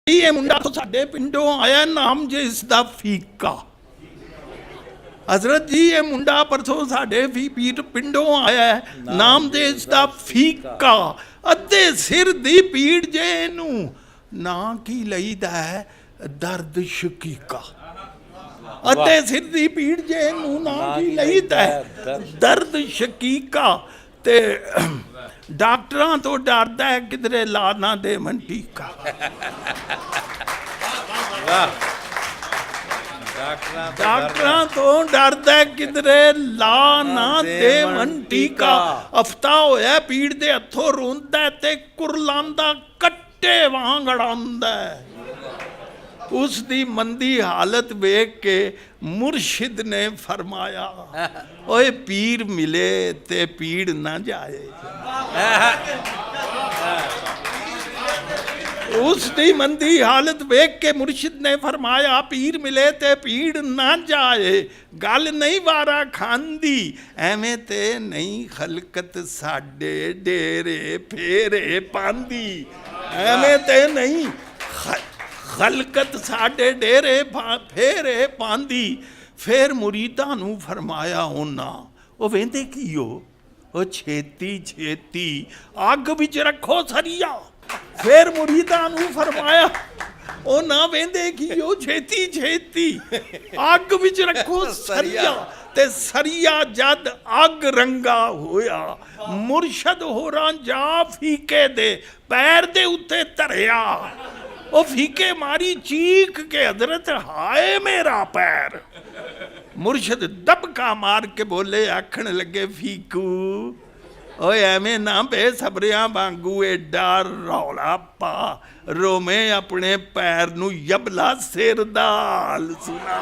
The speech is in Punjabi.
ਇਹ ਮੁੰਡਾ ਸਾਡੇ ਪਿੰਡੋਂ ਆਇਆ, ਨਾਮ ਜੇ ਇਸਦਾ ਫੀਕਾ। ਹਜ਼ਰਤ ਜੀ ਇਹ ਮੁੰਡਾ ਪਰਸੋਂ ਸਾਡੇ ਪੀਰ ਪਿੰਡੋਂ ਆਇਆ, ਨਾਮ ਜੇ ਇਸਦਾ ਫੀਕਾ। ਅੱਧੇ ਸਿਰ ਦੀ ਪੀੜ ਜੇ ਇਹਨੂੰ ਨਾ ਕੀ ਲਈਦਾ ਹੈ, ਦਰਦ ਸ਼ਕੀਕਾ। ਅੱਧੇ ਸਿਰ ਦੀ ਪੀੜ ਜੇ ਇਹਨੂੰ ਨਾ ਕੀ ਲਈਦਾ ਹੈ, ਦਰਦ ਸ਼ਕੀਕਾ। ਤੇ ਡਾਕਟਰਾਂ ਤੋਂ ਡਰਦਾ ਹੈ ਕਿਧਰੇ ਲਾ ਨਾ ਦੇ ਮਨ ਟੀਕਾ। ਡਾਕਟਰਾਂ ਤੋਂ ਡਰਦਾ ਕਿਧਰੇ ਲਾ ਨਾ ਦੇ ਮਨ ਟੀਕਾ। ਹਫਤਾ ਹੋਇਆ ਪੀੜ ਦੇ ਹੱਥੋਂ ਰੋਂਦਾ ਤੇ ਕੁਰਲਾਂਦਾ ਕੱਟੇ ਵਾਂਗ ਅੜਾਉਂਦਾ। ਉਸ ਦੀ ਮੰਦੀ ਹਾਲਤ ਵੇਖ ਕੇ ਮੁਰਸ਼ਿਦ ਨੇ ਫਰਮਾਇਆ, ਓਏ ਪੀਰ ਮਿਲੇ ਤੇ ਪੀੜ ਨਾ ਜਾਏ। ਉਸ ਦੀ ਮੰਦੀ ਹਾਲਤ ਵੇਖ ਕੇ ਮੁਰਸ਼ਿਦ ਨੇ ਫਰਮਾਇਆ, ਪੀਰ ਮਿਲੇ ਤੇ ਪੀੜ ਨਾ ਜਾਏ। ਗੱਲ ਨਹੀਂ ਵਾਰਾ ਖਾਂਦੀ, ਐਵੇਂ ਤੇ ਨਹੀਂ ਖਲਕਤ ਸਾਡੇ ਡੇਰੇ ਫੇਰੇ ਪਾਂਦੀ। ਐਵੇਂ ਤੇ ਨਹੀਂ ਖਲਕਤ ਸਾਡੇ ਡੇਰੇ ਫੇਰੇ ਪਾਂਦੀ। ਫਿਰ ਮੁਰੀਦਾਂ ਨੂੰ ਫਰਮਾਇਆ ਉਹਨਾਂ, ਉਹ ਵੇਂਦੇ ਕੀ ਹੋ, ਉਹ ਛੇਤੀ ਛੇਤੀ ਅੱਗ ਵਿੱਚ ਰੱਖੋ ਸਰੀਆ। ਫਿਰ ਮੁਰੀਦਾਂ ਨੂੰ ਫਰਮਾਇਆ, ਉਹ ਨਾ ਵੇਂਦੇ ਕੀ ਹੋ, ਛੇਤੀ ਛੇਤੀ ਅੱਗ ਵਿੱਚ ਰੱਖੋ ਸਰੀਆ। ਤੇ ਸਰੀਆ ਜਦ ਅੱਗ ਰੰਗਾ ਹੋਇਆ, ਮੁਰਸ਼ਦ ਹੋਰਾਂ ਜਾ ਫੀਕੇ ਦੇ ਪੈਰ ਦੇ ਉੱਤੇ ਧਰਿਆ। ਉਹ ਫੀਕੇ ਮਾਰੀ ਚੀਖ ਕੇ, ਹਜ਼ਰਤ ਹਾਏ ਮੇਰਾ ਪੈਰ। ਮੁਰਸ਼ਦ ਦਬਕਾ ਮਾਰ ਕੇ ਬੋਲੇ, ਆਖਣ ਲੱਗੇ ਫੀਕੂ, ਓਏ ਐਵੇਂ ਨਾ ਬੇਸਬਰਿਆਂ ਵਾਂਗੂ ਏਡਾ ਰੌਲਾ ਪਾ, ਰੋਵੇਂ ਆਪਣੇ ਪੈਰ ਨੂੰ ਯਬਲਾ ਸਿਰ ਦਾ ਹਾਲ ਸੁਣਾ।